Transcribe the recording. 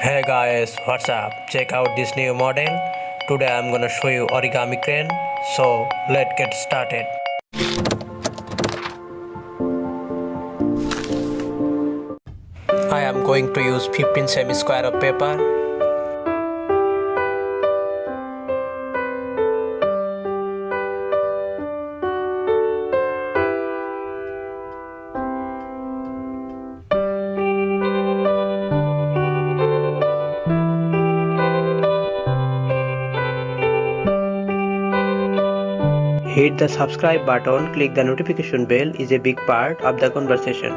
Hey guys, what's up? Check out this new model. Today I'm gonna show you origami crane. So let's get started. I am going to use 15 semi square of paper. Hit the subscribe button, click the notification bell is a big part of the conversation.